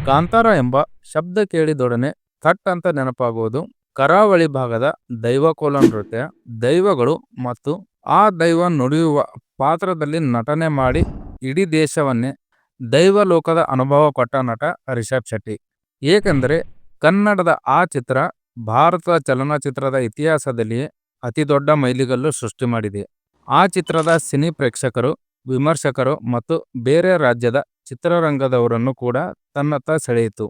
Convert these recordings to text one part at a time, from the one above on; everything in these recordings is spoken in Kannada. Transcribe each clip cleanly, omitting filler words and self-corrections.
ಕಾಂತಾರ ಎಂಬ ಶಬ್ದ ಕೇಳಿದೊಡನೆ ಥಟ್ ಅಂತ ನೆನಪಾಗುವುದು ಕರಾವಳಿ ಭಾಗದ ದೈವಕೋಲ ನೃತ್ಯ. ದೈವಗಳು ಮತ್ತು ಆ ದೈವ ನುಡಿಯುವ ಪಾತ್ರದಲ್ಲಿ ನಟನೆ ಮಾಡಿ ಇಡೀ ದೇಶವನ್ನೇ ದೈವಲೋಕದ ಅನುಭವ ಕೊಟ್ಟ ನಟ ರಿಷಬ್ ಶೆಟ್ಟಿ. ಏಕೆಂದರೆ ಕನ್ನಡದ ಆ ಚಿತ್ರ ಭಾರತದ ಚಲನಚಿತ್ರದ ಇತಿಹಾಸದಲ್ಲಿಯೇ ಅತಿ ದೊಡ್ಡ ಮೈಲಿಗಲ್ಲು ಸೃಷ್ಟಿ ಮಾಡಿದೆ. ಆ ಚಿತ್ರದ ಸಿನಿ ಪ್ರೇಕ್ಷಕರು, ವಿಮರ್ಶಕರು ಮತ್ತು ಬೇರೆ ರಾಜ್ಯದ ಚಿತ್ರರಂಗದವರನ್ನು ಕೂಡ ತನ್ನತ್ತ ಸೆಳೆಯಿತು.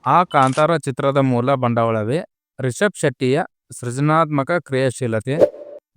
ಆ ಕಾಂತಾರ ಚಿತ್ರದ ಮೂಲ ಬಂಡವಾಳವೇ ರಿಷಬ್ ಶೆಟ್ಟಿಯ ಸೃಜನಾತ್ಮಕ ಕ್ರಿಯಾಶೀಲತೆ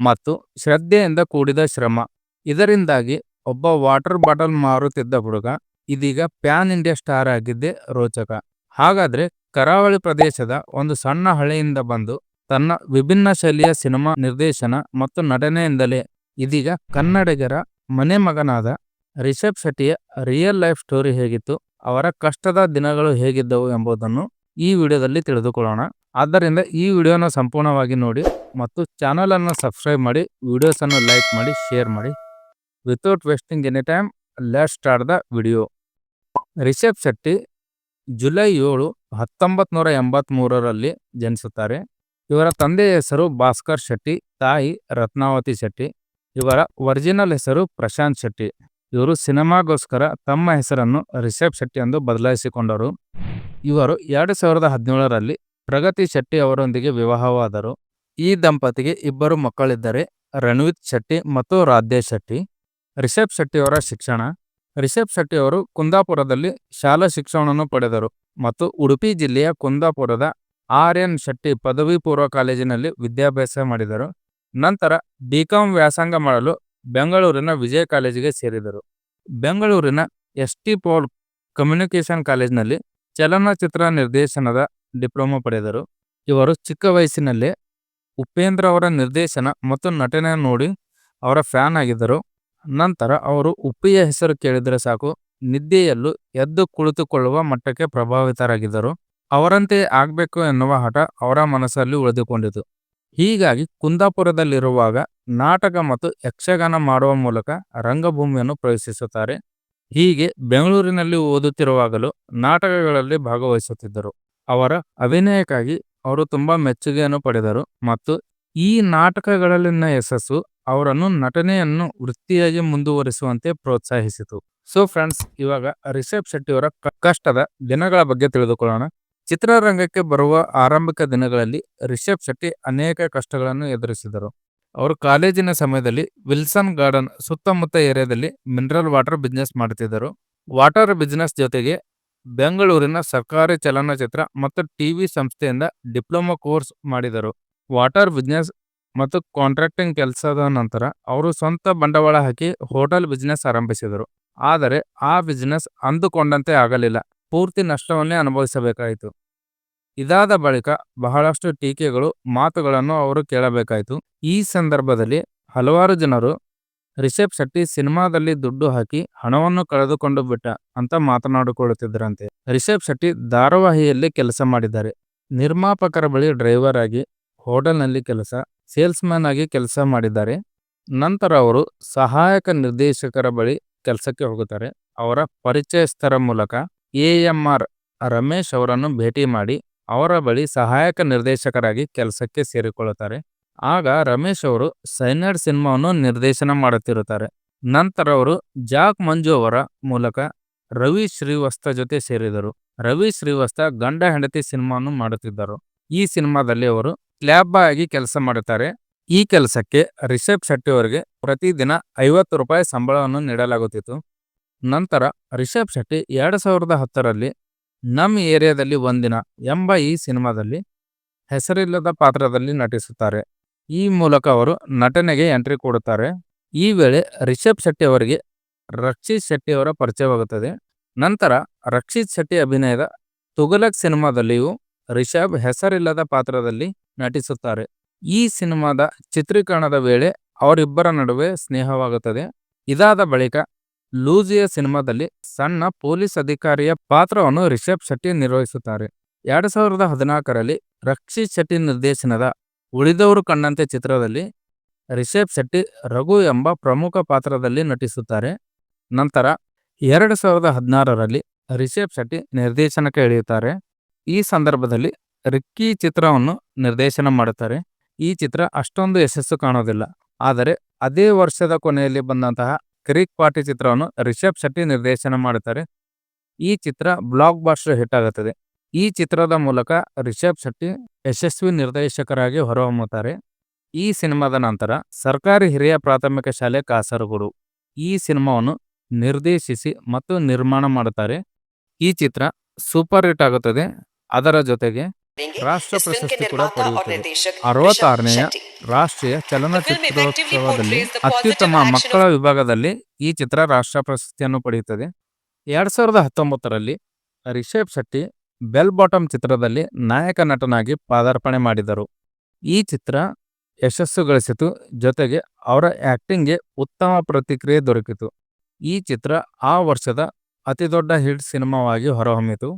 ಮತ್ತು ಶ್ರದ್ಧೆಯಿಂದ ಕೂಡಿದ ಶ್ರಮ. ಇದರಿಂದಾಗಿ ಒಬ್ಬ ವಾಟರ್ ಬಾಟಲ್ ಮಾರುತ್ತಿದ್ದ ಹುಡುಗ ಇದೀಗ ಪ್ಯಾನ್ ಇಂಡಿಯಾ ಸ್ಟಾರ್ ಆಗಿದ್ದೇ ರೋಚಕ. ಹಾಗಾದ್ರೆ ಕರಾವಳಿ ಪ್ರದೇಶದ ಒಂದು ಸಣ್ಣ ಹಳ್ಳಿಯಿಂದ ಬಂದು ತನ್ನ ವಿಭಿನ್ನ ಶೈಲಿಯ ಸಿನಿಮಾ ನಿರ್ದೇಶನ ಮತ್ತು ನಟನೆಯಿಂದಲೇ ಇದೀಗ ಕನ್ನಡಿಗರ ಮನೆ ಮಗನಾದ ರಿಷಬ್ ಶೆಟ್ಟಿಯ ರಿಯಲ್ ಲೈಫ್ ಸ್ಟೋರಿ ಹೇಗಿತ್ತು, ಅವರ ಕಷ್ಟದ ದಿನಗಳು ಹೇಗಿದ್ದವು ಎಂಬುದನ್ನು ಈ ವಿಡಿಯೋದಲ್ಲಿ ತಿಳಿದುಕೊಳ್ಳೋಣ. ಆದ್ದರಿಂದ ಈ ವಿಡಿಯೋನ ಸಂಪೂರ್ಣವಾಗಿ ನೋಡಿ ಮತ್ತು ಚಾನಲ್ ಅನ್ನು ಸಬ್ಸ್ಕ್ರೈಬ್ ಮಾಡಿ, ವಿಡಿಯೋಸ್ ಅನ್ನು ಲೈಕ್ ಮಾಡಿ, ಶೇರ್ ಮಾಡಿ. Without wasting any time, let's start the video. Rishab Shetty July 7, 1983ರಲ್ಲಿ ಜನಿಸುತ್ತಾರೆ. ಇವರ ತಂದೆಯ ಹೆಸರು ಭಾಸ್ಕರ್ ಶೆಟ್ಟಿ, ತಾಯಿ ರತ್ನಾವತಿ ಶೆಟ್ಟಿ. ಇವರ ಒರಿಜಿನಲ್ ಹೆಸರು ಪ್ರಶಾಂತ್ ಶೆಟ್ಟಿ. ಇವರು ಸಿನಿಮಾಗೋಸ್ಕರ ತಮ್ಮ ಹೆಸರನ್ನು ರಿಷಬ್ ಶೆಟ್ಟಿ ಎಂದು ಬದಲಾಯಿಸಿಕೊಂಡರು. ಇವರು 2017ರಲ್ಲಿ ಪ್ರಗತಿ ಶೆಟ್ಟಿ ಅವರೊಂದಿಗೆ ವಿವಾಹವಾದರು. ಈ ದಂಪತಿಗೆ ಇಬ್ಬರು ಮಕ್ಕಳಿದ್ದರೆ, ರಣವಿತ್ ಶೆಟ್ಟಿ ಮತ್ತು ರಾಧೇಶ್ ಶೆಟ್ಟಿ. ರಿಷಬ್ ಶೆಟ್ಟಿ ಅವರ ಶಿಕ್ಷಣ. ರಿಷಬ್ ಶೆಟ್ಟಿ ಅವರು ಕುಂದಾಪುರದಲ್ಲಿ ಶಾಲಾ ಶಿಕ್ಷಣವನ್ನು ಪಡೆದರು ಮತ್ತು ಉಡುಪಿ ಜಿಲ್ಲೆಯ ಕುಂದಾಪುರದ ಆರ್.ಎನ್. ಶೆಟ್ಟಿ ಪದವಿ ಪೂರ್ವ ಕಾಲೇಜಿನಲ್ಲಿ ವಿದ್ಯಾಭ್ಯಾಸ ಮಾಡಿದರು. ನಂತರ ಬಿ.ಕಾಂ ವ್ಯಾಸಂಗ ಮಾಡಲು ಬೆಂಗಳೂರಿನ ವಿಜಯ ಕಾಲೇಜಿಗೆ ಸೇರಿದರು. ಬೆಂಗಳೂರಿನ ಎಸ್.ಟಿ. ಪೌಲ್ ಕಮ್ಯುನಿಕೇಶನ್ ಕಾಲೇಜಿನಲ್ಲಿ ಚಲನಚಿತ್ರ ನಿರ್ದೇಶನದ ಡಿಪ್ಲೊಮಾ ಪಡೆದರು. ಇವರು ಚಿಕ್ಕ ವಯಸ್ಸಿನಲ್ಲೇ ಉಪೇಂದ್ರ ಅವರ ನಿರ್ದೇಶನ ಮತ್ತು ನಟನೆ ನೋಡಿ ಅವರ ಫ್ಯಾನ್ ಆಗಿದ್ದರು. ನಂತರ ಅವರು ಉಪ್ಪಿಯ ಹೆಸರು ಕೇಳಿದರೆ ಸಾಕು ನಿದ್ದೆಯಲ್ಲೂ ಎದ್ದು ಕುಳಿತುಕೊಳ್ಳುವ ಮಟ್ಟಕ್ಕೆ ಪ್ರಭಾವಿತರಾಗಿದ್ದರು. ಅವರಂತೆ ಆಗಬೇಕು ಎನ್ನುವ ಹಠ ಅವರ ಮನಸ್ಸಲ್ಲಿ ಉಳಿದುಕೊಂಡಿತು. ಹೀಗಾಗಿ ಕುಂದಾಪುರದಲ್ಲಿರುವಾಗ ನಾಟಕ ಮತ್ತು ಯಕ್ಷಗಾನ ಮಾಡುವ ಮೂಲಕ ರಂಗಭೂಮಿಯನ್ನು ಪ್ರವೇಶಿಸುತ್ತಾರೆ. ಹೀಗೆ ಬೆಂಗಳೂರಿನಲ್ಲಿ ಓದುತ್ತಿರುವಾಗಲೂ ನಾಟಕಗಳಲ್ಲಿ ಭಾಗವಹಿಸುತ್ತಿದ್ದರು. ಅವರ ಅಭಿನಯಕ್ಕಾಗಿ ಅವರು ತುಂಬಾ ಮೆಚ್ಚುಗೆಯನ್ನು ಪಡೆದರು ಮತ್ತು ಈ ನಾಟಕಗಳಲ್ಲಿನ ಯಶಸ್ಸು ಅವರನ್ನು ನಟನೆಯನ್ನು ವೃತ್ತಿಯಾಗಿ ಮುಂದುವರಿಸುವಂತೆ ಪ್ರೋತ್ಸಾಹಿಸಿತು. ಸೊ ಫ್ರೆಂಡ್ಸ್, ಇವಾಗ ರಿಷಬ್ ಶೆಟ್ಟಿ ಅವರ ಕಷ್ಟದ ದಿನಗಳ ಬಗ್ಗೆ ತಿಳಿದುಕೊಳ್ಳೋಣ. ಚಿತ್ರರಂಗಕ್ಕೆ ಬರುವ ಆರಂಭಿಕ ದಿನಗಳಲ್ಲಿ ರಿಷಬ್ ಶೆಟ್ಟಿ ಅನೇಕ ಕಷ್ಟಗಳನ್ನು ಎದುರಿಸಿದರು. ಅವರು ಕಾಲೇಜಿನ ಸಮಯದಲ್ಲಿ ವಿಲ್ಸನ್ ಗಾರ್ಡನ್ ಸುತ್ತಮುತ್ತ ಏರಿಯಾದಲ್ಲಿ ಮಿನರಲ್ ವಾಟರ್ ಬಿಸ್ನೆಸ್ ಮಾಡುತ್ತಿದ್ದರು. ವಾಟರ್ ಬಿಸ್ನೆಸ್ ಜೊತೆಗೆ ಬೆಂಗಳೂರಿನ ಸರ್ಕಾರಿ ಚಲನಚಿತ್ರ ಮತ್ತು ಟಿವಿ ಸಂಸ್ಥೆಯಿಂದ ಡಿಪ್ಲೊಮಾ ಕೋರ್ಸ್ ಮಾಡಿದರು. ವಾಟರ್ ಬಿಸ್ನೆಸ್ ಮತ್ತು ಕಾಂಟ್ರಾಕ್ಟಿಂಗ್ ಕೆಲಸದ ನಂತರ ಅವರು ಸ್ವಂತ ಬಂಡವಾಳ ಹಾಕಿ ಹೋಟೆಲ್ ಬಿಸ್ನೆಸ್ ಆರಂಭಿಸಿದರು. ಆದರೆ ಆ ಬಿಸ್ನೆಸ್ ಅಂದುಕೊಂಡಂತೆ ಆಗಲಿಲ್ಲ. ಪೂರ್ತಿ ನಷ್ಟವನ್ನೇ ಅನುಭವಿಸಬೇಕಾಯಿತು. ಇದಾದ ಬಳಿಕ ಬಹಳಷ್ಟು ಟೀಕೆಗಳು, ಮಾತುಗಳನ್ನು ಅವರು ಕೇಳಬೇಕಾಯಿತು. ಈ ಸಂದರ್ಭದಲ್ಲಿ ಹಲವಾರು ಜನರು ರಿಷಬ್ ಶೆಟ್ಟಿ ಸಿನಿಮಾದಲ್ಲಿ ದುಡ್ಡು ಹಾಕಿ ಹಣವನ್ನು ಕಳೆದುಕೊಂಡು ಬಿಟ್ಟ ಅಂತ ಮಾತನಾಡಿಕೊಳ್ಳುತ್ತಿದ್ದರಂತೆ. ರಿಷಬ್ ಶೆಟ್ಟಿ ಧಾರಾವಾಹಿಯಲ್ಲಿ ಕೆಲಸ ಮಾಡಿದ್ದಾರೆ. ನಿರ್ಮಾಪಕರ ಬಳಿ ಡ್ರೈವರ್ ಆಗಿ, ಹೋಟೆಲ್ನಲ್ಲಿ ಕೆಲಸ, ಸೇಲ್ಸ್ ಮ್ಯಾನ್ ಆಗಿ ಕೆಲಸ ಮಾಡಿದ್ದಾರೆ. ನಂತರ ಅವರು ಸಹಾಯಕ ನಿರ್ದೇಶಕರ ಬಳಿ ಕೆಲಸಕ್ಕೆ ಹೋಗುತ್ತಾರೆ. ಅವರ ಪರಿಚಯಸ್ಥರ ಮೂಲಕ ಎ.ಎಂ.ಆರ್. ರಮೇಶ್ ಅವರನ್ನು ಭೇಟಿ ಮಾಡಿ ಅವರ ಬಳಿ ಸಹಾಯಕ ನಿರ್ದೇಶಕರಾಗಿ ಕೆಲಸಕ್ಕೆ ಸೇರಿಕೊಳ್ಳುತ್ತಾರೆ. ಆಗ ರಮೇಶ್ ಅವರು ಸೈನೈಡ್ ಸಿನಿಮಾವನ್ನು ನಿರ್ದೇಶನ ಮಾಡುತ್ತಿರುತ್ತಾರೆ. ನಂತರ ಅವರು ಜಾಕ್ ಮಂಜು ಅವರ ಮೂಲಕ ರವಿ ಶ್ರೀವಸ್ತ ಜೊತೆ ಸೇರಿದರು. ರವಿ ಶ್ರೀವಸ್ತ ಗಂಡ ಹೆಂಡತಿ ಸಿನಿಮಾವನ್ನು ಮಾಡುತ್ತಿದ್ದರು. ಈ ಸಿನಿಮಾದಲ್ಲಿ ಅವರು ಕ್ಲ್ಯಾಬ್ ಬಾಯ್ ಆಗಿ ಕೆಲಸ ಮಾಡುತ್ತಾರೆ. ಈ ಕೆಲಸಕ್ಕೆ ರಿಷಬ್ ಶೆಟ್ಟಿ ಅವರಿಗೆ ಪ್ರತಿದಿನ 50 ರೂಪಾಯಿ ಸಂಬಳವನ್ನು ನೀಡಲಾಗುತ್ತಿತ್ತು. ನಂತರ ರಿಷಬ್ ಶೆಟ್ಟಿ 2010ರಲ್ಲಿ ನಮ್ ಏರಿಯಾದಲ್ಲಿ ಒಂದಿನ ಎಂಬ ಈ ಸಿನಿಮಾದಲ್ಲಿ ಹೆಸರಿಲ್ಲದ ಪಾತ್ರದಲ್ಲಿ ನಟಿಸುತ್ತಾರೆ. ಈ ಮೂಲಕ ಅವರು ನಟನೆಗೆ ಎಂಟ್ರಿ ಕೊಡುತ್ತಾರೆ. ಈ ವೇಳೆ ರಿಷಬ್ ಶೆಟ್ಟಿ ಅವರಿಗೆ ರಕ್ಷಿತ್ ಶೆಟ್ಟಿ ಅವರ ಪರಿಚಯವಾಗುತ್ತದೆ. ನಂತರ ರಕ್ಷಿತ್ ಶೆಟ್ಟಿ ಅಭಿನಯದ ತುಘಲಕ್ ಸಿನಿಮಾದಲ್ಲಿಯೂ ರಿಷಬ್ ಹೆಸರಿಲ್ಲದ ಪಾತ್ರದಲ್ಲಿ ನಟಿಸುತ್ತಾರೆ. ಈ ಸಿನಿಮಾದ ಚಿತ್ರೀಕರಣದ ವೇಳೆ ಅವರಿಬ್ಬರ ನಡುವೆ ಸ್ನೇಹವಾಗುತ್ತದೆ. ಇದಾದ ಬಳಿಕ ಲೂಸಿಯಾ ಸಿನಿಮಾದಲ್ಲಿ ಸಣ್ಣ ಪೊಲೀಸ್ ಅಧಿಕಾರಿಯ ಪಾತ್ರವನ್ನು ರಿಷಬ್ ಶೆಟ್ಟಿ ನಿರ್ವಹಿಸುತ್ತಾರೆ. 2014ರಲ್ಲಿ ರಕ್ಷಿತ್ ಶೆಟ್ಟಿ ನಿರ್ದೇಶನದ ಉಳಿದವರು ಕಣ್ಣಂತೆ ಚಿತ್ರದಲ್ಲಿ ರಿಷಬ್ ಶೆಟ್ಟಿ ರಘು ಎಂಬ ಪ್ರಮುಖ ಪಾತ್ರದಲ್ಲಿ ನಟಿಸುತ್ತಾರೆ. ನಂತರ 2016ರಲ್ಲಿ ರಿಷಬ್ ಶೆಟ್ಟಿ ನಿರ್ದೇಶನಕ್ಕೆ ಇಳಿಯುತ್ತಾರೆ. ಈ ಸಂದರ್ಭದಲ್ಲಿ ರಿಕ್ಕಿ ಚಿತ್ರವನ್ನು ನಿರ್ದೇಶನ ಮಾಡುತ್ತಾರೆ. ಈ ಚಿತ್ರ ಅಷ್ಟೊಂದು ಯಶಸ್ಸು ಕಾಣೋದಿಲ್ಲ. ಆದರೆ ಅದೇ ವರ್ಷದ ಕೊನೆಯಲ್ಲಿ ಬಂದಂತಹ ಕಿರಿಕ್ ಪಾರ್ಟಿ ಚಿತ್ರವನ್ನು ರಿಷಬ್ ಶೆಟ್ಟಿ ನಿರ್ದೇಶನ ಮಾಡುತ್ತಾರೆ. ಈ ಚಿತ್ರ ಬ್ಲಾಕ್ ಬಾಸ್ಟರ್ ಹಿಟ್ ಆಗುತ್ತದೆ. ಈ ಚಿತ್ರದ ಮೂಲಕ ರಿಷಬ್ ಶೆಟ್ಟಿ ಯಶಸ್ವಿ ನಿರ್ದೇಶಕರಾಗಿ ಹೊರಹೊಮ್ಮುತ್ತಾರೆ. ಈ ಸಿನಿಮಾದ ನಂತರ ಸರ್ಕಾರಿ ಹಿರಿಯ ಪ್ರಾಥಮಿಕ ಶಾಲೆ ಕಾಸರಗೋಡು ಈ ಸಿನಿಮಾವನ್ನು ನಿರ್ದೇಶಿಸಿ ಮತ್ತು ನಿರ್ಮಾಣ ಮಾಡುತ್ತಾರೆ. ಈ ಚಿತ್ರ ಸೂಪರ್ ಹಿಟ್ ಆಗುತ್ತದೆ. ಅದರ ಜೊತೆಗೆ ರಾಷ್ಟ್ರ ಪ್ರಶಸ್ತಿ ಕೂಡ ಪಡೆಯುತ್ತದೆ. 66ನೇ ರಾಷ್ಟ್ರೀಯ ಚಲನಚಿತ್ರೋತ್ಸವದಲ್ಲಿ ಅತ್ಯುತ್ತಮ ಮಕ್ಕಳ ವಿಭಾಗದಲ್ಲಿ ಈ ಚಿತ್ರ ರಾಷ್ಟ್ರ ಪ್ರಶಸ್ತಿಯನ್ನು ಪಡೆಯುತ್ತದೆ. 2019ರಲ್ಲಿ ರಿಷಬ್ ಶೆಟ್ಟಿ ಬೆಲ್ ಬಾಟಮ್ ಚಿತ್ರದಲ್ಲಿ ನಾಯಕ ನಟನಾಗಿ ಪಾದಾರ್ಪಣೆ ಮಾಡಿದರು. ಈ ಚಿತ್ರ ಯಶಸ್ಸು ಗಳಿಸಿತು. ಜೊತೆಗೆ ಅವರ ಆಕ್ಟಿಂಗ್ಗೆ ಉತ್ತಮ ಪ್ರತಿಕ್ರಿಯೆ ದೊರಕಿತು. ಈ ಚಿತ್ರ ಆ ವರ್ಷದ ಅತಿದೊಡ್ಡ ಹಿಟ್ ಸಿನಿಮಾವಾಗಿ ಹೊರಹೊಮ್ಮಿತು.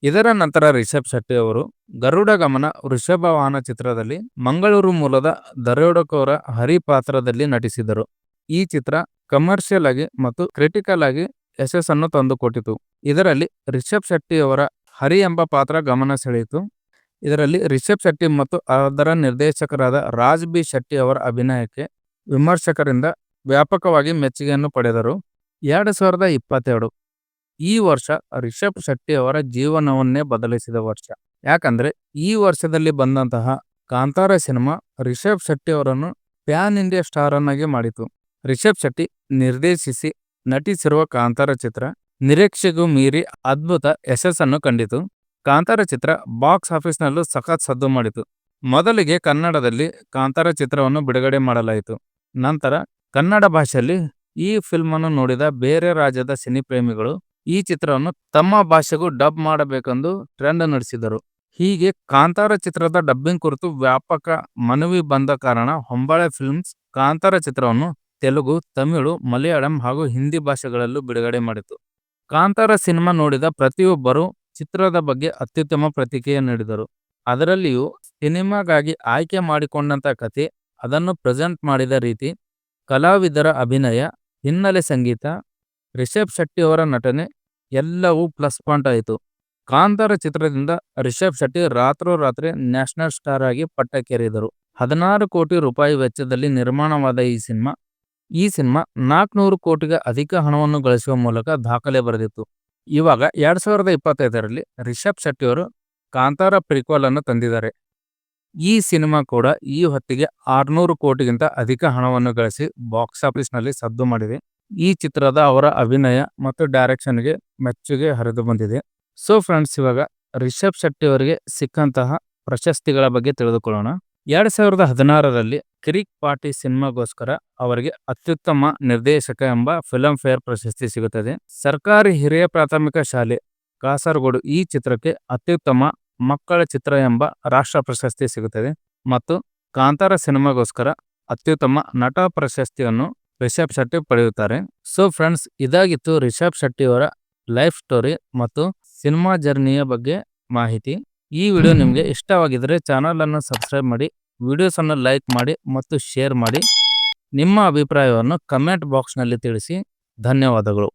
ಇದರ ನಂತರ ರಿಷಬ್ ಶೆಟ್ಟಿ ಅವರು ಗರುಡ ಗಮನ ವೃಷಭ ವಾಹನ ಚಿತ್ರದಲ್ಲಿ ಮಂಗಳೂರು ಮೂಲದ ದರೋಡೆಕೋರ ಹರಿ ಪಾತ್ರದಲ್ಲಿ ನಟಿಸಿದರು. ಈ ಚಿತ್ರ ಕಮರ್ಷಿಯಲ್ ಆಗಿ ಮತ್ತು ಕ್ರಿಟಿಕಲ್ ಆಗಿ ಯಶಸ್ಸನ್ನು ತಂದುಕೊಟ್ಟಿತು. ಇದರಲ್ಲಿ ರಿಷಬ್ ಶೆಟ್ಟಿ ಅವರ ಹರಿ ಎಂಬ ಪಾತ್ರ ಗಮನ ಸೆಳೆಯಿತು. ಇದರಲ್ಲಿ ರಿಷಬ್ ಶೆಟ್ಟಿ ಮತ್ತು ಅದರ ನಿರ್ದೇಶಕರಾದ ರಾಜ್ ಬಿ ಶೆಟ್ಟಿ ಅವರ ಅಭಿನಯಕ್ಕೆ ವಿಮರ್ಶಕರಿಂದ ವ್ಯಾಪಕವಾಗಿ ಮೆಚ್ಚುಗೆಯನ್ನು ಪಡೆದರು. 2022 ಈ ವರ್ಷ ರಿಷಬ್ ಶೆಟ್ಟಿ ಅವರ ಜೀವನವನ್ನೇ ಬದಲಿಸಿದ ವರ್ಷ. ಯಾಕಂದ್ರೆ ಈ ವರ್ಷದಲ್ಲಿ ಬಂದಂತಹ ಕಾಂತಾರ ಸಿನಿಮಾ ರಿಷಬ್ ಶೆಟ್ಟಿ ಅವರನ್ನು ಪ್ಯಾನ್ ಇಂಡಿಯಾ ಸ್ಟಾರ್ ಅನ್ನಾಗಿ ಮಾಡಿತು. ರಿಷಬ್ ಶೆಟ್ಟಿ ನಿರ್ದೇಶಿಸಿ ನಟಿಸಿರುವ ಕಾಂತಾರ ಚಿತ್ರ ನಿರೀಕ್ಷೆಗೂ ಮೀರಿ ಅದ್ಭುತ ಯಶಸ್ಸನ್ನು ಕಂಡಿತು. ಕಾಂತಾರ ಚಿತ್ರ ಬಾಕ್ಸ್ ಆಫೀಸ್ನಲ್ಲೂ ಸಖತ್ ಸದ್ದು ಮಾಡಿತು. ಮೊದಲಿಗೆ ಕನ್ನಡದಲ್ಲಿ ಕಾಂತಾರ ಚಿತ್ರವನ್ನು ಬಿಡುಗಡೆ ಮಾಡಲಾಯಿತು. ನಂತರ ಕನ್ನಡ ಭಾಷೆಯಲ್ಲಿ ಈ ಫಿಲ್ಮ್ ಅನ್ನು ನೋಡಿದ ಬೇರೆ ರಾಜ್ಯದ ಸಿನಿಪ್ರೇಮಿಗಳು ಈ ಚಿತ್ರವನ್ನು ತಮ್ಮ ಭಾಷೆಗೂ ಡಬ್ ಮಾಡಬೇಕೆಂದು ಟ್ರೆಂಡ್ ನಡೆಸಿದರು. ಹೀಗೆ ಕಾಂತಾರ ಚಿತ್ರದ ಡಬ್ಬಿಂಗ್ ಕುರಿತು ವ್ಯಾಪಕ ಮನವಿ ಬಂದ ಕಾರಣ ಹೊಂಬಾಳೆ ಫಿಲ್ಮ್ಸ್ ಕಾಂತಾರ ಚಿತ್ರವನ್ನು ತೆಲುಗು, ತಮಿಳು, ಮಲಯಾಳಂ ಹಾಗೂ ಹಿಂದಿ ಭಾಷೆಗಳಲ್ಲೂ ಬಿಡುಗಡೆ ಮಾಡಿತು. ಕಾಂತಾರ ಸಿನಿಮಾ ನೋಡಿದ ಪ್ರತಿಯೊಬ್ಬರು ಚಿತ್ರದ ಬಗ್ಗೆ ಅತ್ಯುತ್ತಮ ಪ್ರತಿಕ್ರಿಯೆ ನೀಡಿದರು. ಅದರಲ್ಲಿಯೂ ಸಿನಿಮಾಗಾಗಿ ಆಯ್ಕೆ ಮಾಡಿಕೊಂಡಂತ ಕತೆ, ಅದನ್ನು ಪ್ರೆಸೆಂಟ್ ಮಾಡಿದ ರೀತಿ, ಕಲಾವಿದರ ಅಭಿನಯ, ಹಿನ್ನೆಲೆ ಸಂಗೀತ, ರಿಷಬ್ ಶೆಟ್ಟಿ ಅವರ ನಟನೆ ಎಲ್ಲವೂ ಪ್ಲಸ್ ಪಾಯಿಂಟ್ ಆಯಿತು. ಕಾಂತಾರ ಚಿತ್ರದಿಂದ ರಿಷಬ್ ಶೆಟ್ಟಿ ರಾತ್ರೋರಾತ್ರಿ ನ್ಯಾಷನಲ್ ಸ್ಟಾರ್ ಆಗಿ ಪಟ್ಟಕ್ಕೇರಿದರು. 16 ಕೋಟಿ ರೂಪಾಯಿ ವೆಚ್ಚದಲ್ಲಿ ನಿರ್ಮಾಣವಾದ ಈ ಸಿನಿಮಾ 400 ಕೋಟಿಗೆ ಅಧಿಕ ಹಣವನ್ನು ಗಳಿಸುವ ಮೂಲಕ ದಾಖಲೆ ಬರೆದಿತ್ತು. ಇವಾಗ 2025ರಲ್ಲಿ ರಿಷಬ್ ಶೆಟ್ಟಿ ಅವರು ಕಾಂತಾರ ಪ್ರಿಕ್ವೆಲ್ ಅನ್ನು ತಂದಿದ್ದಾರೆ. ಈ ಸಿನಿಮಾ ಕೂಡ ಈ ಹೊತ್ತಿಗೆ 600 ಕೋಟಿಗಿಂತ ಅಧಿಕ ಹಣವನ್ನು ಗಳಿಸಿ ಬಾಕ್ಸ್ ಆಫೀಸ್ನಲ್ಲಿ ಸದ್ದು ಮಾಡಿದೆ. ಈ ಚಿತ್ರದ ಅವರ ಅಭಿನಯ ಮತ್ತು ಡೈರೆಕ್ಷನ್ಗೆ ಮೆಚ್ಚುಗೆ ಹರಿದು ಬಂದಿದೆ. ಸೊ ಫ್ರೆಂಡ್ಸ್, ಇವಾಗ ರಿಷಬ್ ಶೆಟ್ಟಿ ಅವರಿಗೆ ಸಿಕ್ಕಂತಹ ಪ್ರಶಸ್ತಿಗಳ ಬಗ್ಗೆ ತಿಳಿದುಕೊಳ್ಳೋಣ. 2016ರಲ್ಲಿ ಕಿರಿಕ್ ಪಾರ್ಟಿ ಸಿನಿಮಾಗೋಸ್ಕರ ಅವರಿಗೆ ಅತ್ಯುತ್ತಮ ನಿರ್ದೇಶಕ ಎಂಬ ಫಿಲ್ಮ್ ಫೇರ್ ಪ್ರಶಸ್ತಿ ಸಿಗುತ್ತದೆ. ಸರ್ಕಾರಿ ಹಿರಿಯ ಪ್ರಾಥಮಿಕ ಶಾಲೆ ಕಾಸರಗೋಡು ಈ ಚಿತ್ರಕ್ಕೆ ಅತ್ಯುತ್ತಮ ಮಕ್ಕಳ ಚಿತ್ರ ಎಂಬ ರಾಷ್ಟ್ರ ಪ್ರಶಸ್ತಿ ಸಿಗುತ್ತದೆ. ಮತ್ತು ಕಾಂತಾರ ಸಿನಿಮಾಗೋಸ್ಕರ ಅತ್ಯುತ್ತಮ ನಟ ಪ್ರಶಸ್ತಿಯನ್ನು ರಿಷಬ್ ಶೆಟ್ಟಿ ಪಡೆಯುತ್ತಾರೆ. ಸೊ ಫ್ರೆಂಡ್ಸ್, ಇದಾಗಿತ್ತು ರಿಷಬ್ ಶೆಟ್ಟಿ ಅವರ ಲೈಫ್ ಸ್ಟೋರಿ ಮತ್ತು ಸಿನಿಮಾ ಜರ್ನಿಯ ಬಗ್ಗೆ ಮಾಹಿತಿ. ಈ ವಿಡಿಯೋ ನಿಮಗೆ ಇಷ್ಟವಾಗಿದ್ದರೆ ಚಾನಲ್ ಅನ್ನು ಸಬ್ಸ್ಕ್ರೈಬ್ ಮಾಡಿ, ವಿಡಿಯೋಸ್ ಅನ್ನು ಲೈಕ್ ಮಾಡಿ ಮತ್ತು ಶೇರ್ ಮಾಡಿ. ನಿಮ್ಮ ಅಭಿಪ್ರಾಯವನ್ನು ಕಮೆಂಟ್ ಬಾಕ್ಸ್ನಲ್ಲಿ ತಿಳಿಸಿ. ಧನ್ಯವಾದಗಳು.